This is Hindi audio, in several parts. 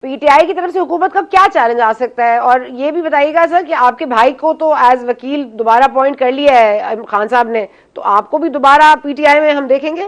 पीटीआई की तरफ से हुकूमत का क्या चैलेंज आ सकता है? और ये भी बताइएगा सर कि आपके भाई को तो एज वकील दोबारा अपॉइंट कर लिया है खान साहब ने, तो आपको भी दोबारा पीटीआई में हम देखेंगे?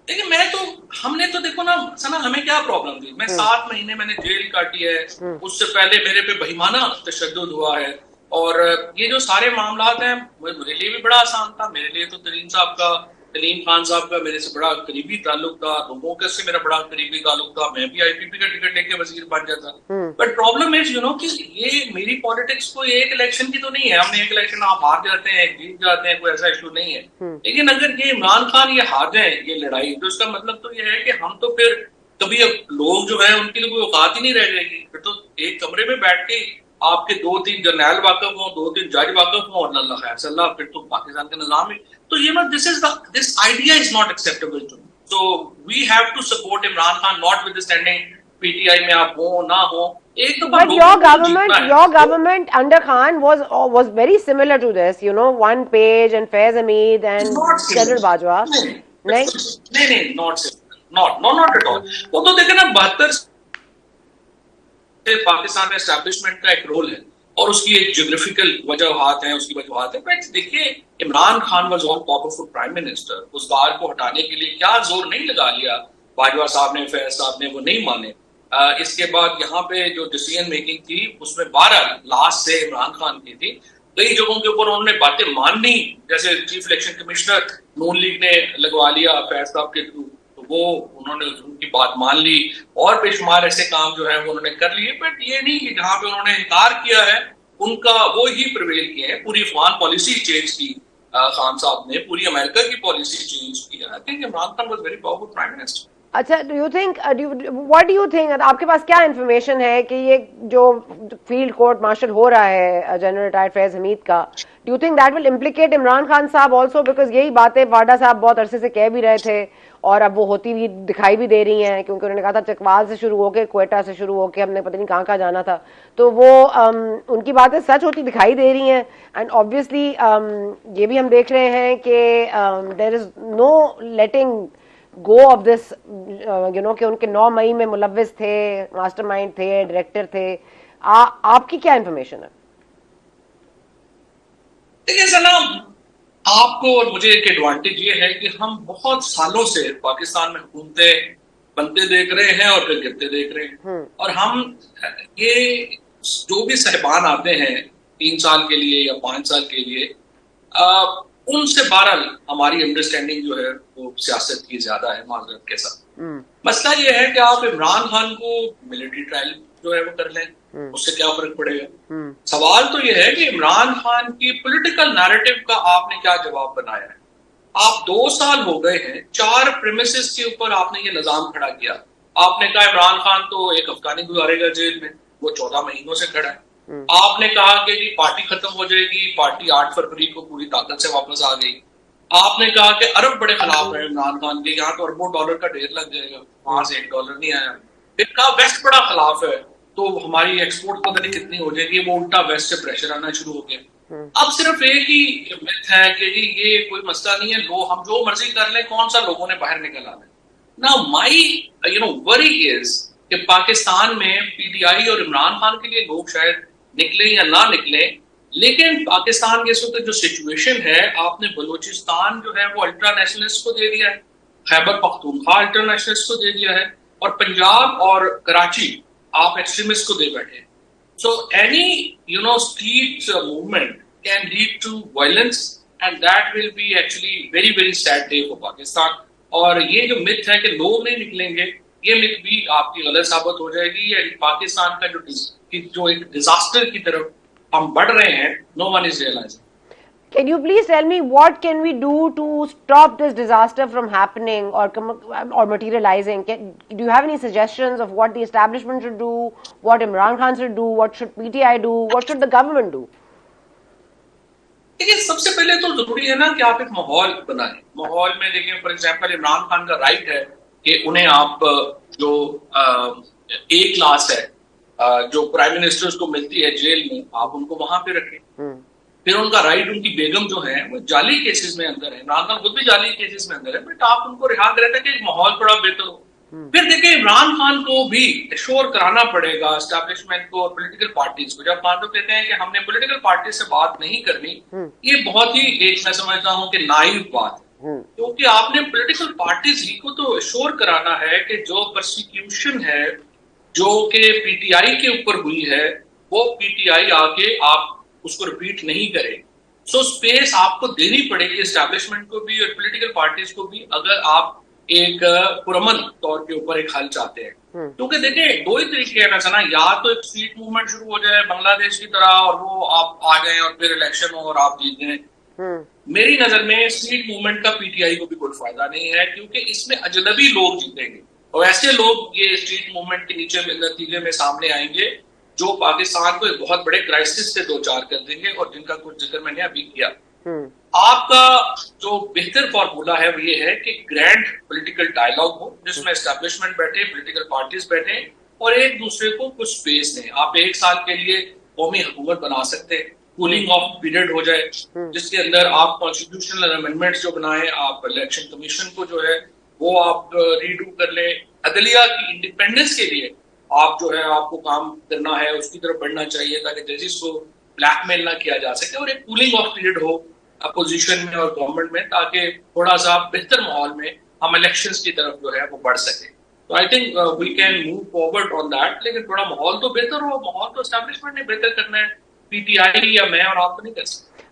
देखिए मैं तो, हमने तो देखो ना सना, हमें क्या प्रॉब्लम थी, मैं 7 महीने मैंने जेल काटी है। उससे पहले मेरे पे बहिमाना तशद्दुद हुआ है। और ये जो सारे मामला हैं, मेरे लिए भी बड़ा आसान था। मेरे लिए तो तलीम खान साहब का मेरे से बड़ा करीबी ताल्लुक था, लोगों के से मेरा बड़ा करीबी ताल्लुक था। मैं भी आईपीपी का टिकट लेके वजीर बन जाता। बट प्रॉब्लम इज कि ये मेरी पॉलिटिक्स कोई एक इलेक्शन की तो नहीं है। हमने एक इलेक्शन आप हार जाते हैं, जीत जाते हैं, कोई ऐसा इशू नहीं है। लेकिन अगर ये इमरान खान ये हार जाए ये लड़ाई, तो इसका मतलब तो ये है कि हम तो फिर कभी, अब लोग जो है उनके लिए कोई औकात ही नहीं रह जाएगी। फिर तो एक कमरे में बैठ के आपके 2-3 जर्नैल वाकफ हो, 2-3 जज वाकफ हो, और अल्लाह खैर सल्लाह, फिर तो पाकिस्तान का निजाम है। तो ये मत, this idea is not acceptable to me. So we have to support Imran Khan, notwithstanding PTI में आप हो ना हो। एक तो But your government under Khan was very similar to this, you know, one page and Faiz Hamid and General Bajwa. नहीं नहीं, नॉट एट ऑल। वो तो देखे ना, 72 पाकिस्तान में एस्टैब्लिशमेंट का एक रोल है और उसकी एक ज्योग्राफिकल वजूहात है, उसकी वजूहात है। बट देखिए, Imran Khan was one powerful prime minister. उस बार को हटाने के लिए क्या जोर नहीं लगा लिया बाजवा साहब ने, फैज साहब ने, वो नहीं माने। इसके बाद यहाँ पे जो डिसीजन मेकिंग थी उसमें 12 लास्ट से इमरान खान की थी। कई जगहों के ऊपर उन्होंने बातें मान ली, जैसे चीफ इलेक्शन कमिश्नर नून लीग ने लगवा लिया फैज साहब के थ्रू, तो वो उन्होंने उनकी बात मान ली। और बेशुमार ऐसे काम जो है वो उन्होंने कर लिए। बट ये नहीं कि जहां पे उन्होंने इनकार किया है उनका वो ही प्रिवेल किए हैं। पूरी अफगान पॉलिसी चेंज की खान साहब ने, पूरी अमेरिका की पॉलिसी चेंज की। I think Imran Khan was very powerful prime minister. अच्छा, व्हाट डू यू थिंक, आपके पास क्या इन्फॉर्मेशन है कि ये जो फील्ड कोर्ट मार्शल हो रहा है जनरल रिटायर्ड फैज हमीद का, do you think that will implicate Imran Khan साहब ऑल्सो? बिकॉज यही बातें वाडा साहब बहुत अरसे से कह भी रहे थे और अब वो होती भी दिखाई भी दे रही हैं, क्योंकि उन्होंने कहा था चकवाल से शुरू होकर क्वेटा से शुरू होकर हमने पता नहीं कहाँ कहाँ जाना था। तो वो उनकी बातें सच होती दिखाई दे रही हैं। एंड ऑब्वियसली ये भी हम देख रहे हैं कि there is no letting go of this, you know, कि उनके 9 मई में मुलव्विस थे, मास्टरमाइंड थे, डायरेक्टर थे। आपकी क्या इंफॉर्मेशन है? देखिए सलाम, आपको और मुझे एक एडवांटेज ये है कि हम बहुत सालों से पाकिस्तान में हुकूमतें बनते देख रहे हैं और फिर गिरते देख रहे हैं। और हम ये जो भी साहिबान आते हैं 3 साल के लिए या 5 साल के लिए, उनसे बहरहाल हमारी अंडरस्टैंडिंग जो है वो सियासत की ज्यादा है माजरत के साथ। मसला ये है कि आप इमरान खान को मिलिट्री ट्रायल जो है वो कर लें, उससे क्या फर्क पड़ेगा। सवाल तो ये है कि इमरान खान की पॉलिटिकल नैरेटिव का आपने क्या जवाब बनाया है। आप 2 साल हो गए हैं, 4 प्रेमिसेस के ऊपर आपने ये निजाम खड़ा किया। आपने कहा इमरान खान तो एक हफ्ता नहीं गुजारेगा जेल में, वो 14 महीनों से खड़ा है। आपने कहा कि जी पार्टी खत्म हो जाएगी, पार्टी 8 फरवरी को पूरी ताकत से वापस आ गई। आपने कहा कि अरब बड़े खिलाफ है इमरान खान के, यहाँ तो अरबों डॉलर का ढेर लग जाएगा, वहां से $1 नहीं आया। फिर कहा वेस्ट बड़ा खिलाफ है, तो हमारी एक्सपोर्ट पता नहीं कितनी हो जाएगी, वो उल्टा वेस्ट से प्रेशर आना शुरू हो गया। अब सिर्फ एक ही मिथ है कि जी ये कोई मसला नहीं है, लो हम जो मर्जी कर लें, कौन सा लोगों ने बाहर निकल आना है। नाउ माई वरी इज कि पाकिस्तान में पीटीआई और इमरान खान के लिए लोग शायद निकले या ना निकले, लेकिन पाकिस्तान के इस वक्त जो सिचुएशन है, आपने बलूचिस्तान जो है वो अल्ट्रा नेशनलिस्ट को दे दिया है, खैबर पख्तूनख्वा अल्ट्रा नेशनलिस्ट को दे दिया है, और पंजाब और कराची आप एक्सट्रीमिस्ट को दे बैठे। So any street movement can lead to violence, and that will be actually very very sad day for Pakistan. और ये जो मिथ है कि लोग नहीं निकलेंगे, ये मिथ भी आपकी गलत साबित हो जाएगी। या पाकिस्तान का जो एक डिजास्टर की तरफ हम बढ़ रहे हैं, no one is realizing. Can you please tell me what can we do to stop this disaster from happening or materializing? Do you have any suggestions of what the establishment should do, what Imran Khan should do, what should PTI do, what should the government do? देखिए, सबसे पहले तो जरूरी है ना कि आप एक माहौल बनाएं। माहौल में देखिए, फॉर एग्जांपल इमरान खान का राइट है कि उन्हें आप जो ए क्लास है, जो प्राइम मिनिस्टर्स को मिलती है जेल में, आप उनको वहां पे रखें। फिर उनका राइट, उनकी बेगम जो है वो जाली केसेस में अंदर है, इमरान खान खुद भी जाली केसेस में अंदर है, बट आप उनको रिहा करें कि माहौल थोड़ा बेहतर हो। फिर देखिए इमरान खान को भी एश्योर कराना पड़ेगा एस्टैब्लिशमेंट को और पॉलिटिकल पार्टीज को। जब खान तो कहते हैं कि हमने पॉलिटिकल पार्टी से बात नहीं करनी, ये बहुत ही एक मैं समझता हूं कि नाइव बात है, क्योंकि आपने पॉलिटिकल पार्टीज ही को तो एश्योर कराना है कि जो परसिक्यूशन है जो कि पीटीआई के ऊपर हुई है वो पीटीआई आके आप उसको रिपीट नहीं करे। सो स्पेस आपको देनी पड़ेगी एस्टैब्लिशमेंट को भी और पॉलिटिकल पार्टीज को भी, अगर आप एक पुरअमन तौर के ऊपर एक हल चाहते हैं। क्योंकि देखिए दो ही तरीके हैं ना, या तो एक स्ट्रीट मूवमेंट शुरू हो जाए बांग्लादेश की तरह और वो आप आ जाए और फिर इलेक्शन हो और आप जीत जाए। मेरी नजर में स्ट्रीट मूवमेंट का पीटीआई को भी कोई फायदा नहीं है, क्योंकि इसमें अजनबी लोग जीतेंगे और ऐसे लोग ये स्ट्रीट मूवमेंट के नीचे नतीजे में सामने आएंगे जो पाकिस्तान को एक बहुत बड़े क्राइसिस से दो चार कर देंगे और जिनका कुछ जिक्र मैंने अभी किया। आपका जो बेहतर फॉर्मूला है वो ये है कि ग्रैंड पॉलिटिकल डायलॉग हो जिसमें एस्टैब्लिशमेंट बैठे, पॉलिटिकल पार्टीज बैठे और एक दूसरे को कुछ स्पेस दें। आप एक साल के लिए कौमी हुकूमत बना सकते हैं, कूलिंग ऑफ पीरियड हो जाए जिसके अंदर आप कॉन्स्टिट्यूशनल अमेंडमेंट्स जो बनाए, आप इलेक्शन कमीशन को जो है वो आप रीडू कर ले, अदलिया की इंडिपेंडेंस के लिए आप जो है आपको काम करना है उसकी तरफ बढ़ना चाहिए ताकि जजेस को ब्लैकमेल ना किया जा सके और एक कूलिंग ऑफ पीरियड हो अपोजिशन में और गवर्नमेंट में ताकि थोड़ा सा बेहतर माहौल में हम इलेक्शंस की तरफ जो है वो बढ़ सके। तो I think we can move forward on that, लेकिन थोड़ा माहौल तो बेहतर हो, माहौल तो एस्टैब्लिशमेंट ने बेहतर करना है, पीटीआई या मैं और आप तो नहीं कर सकते।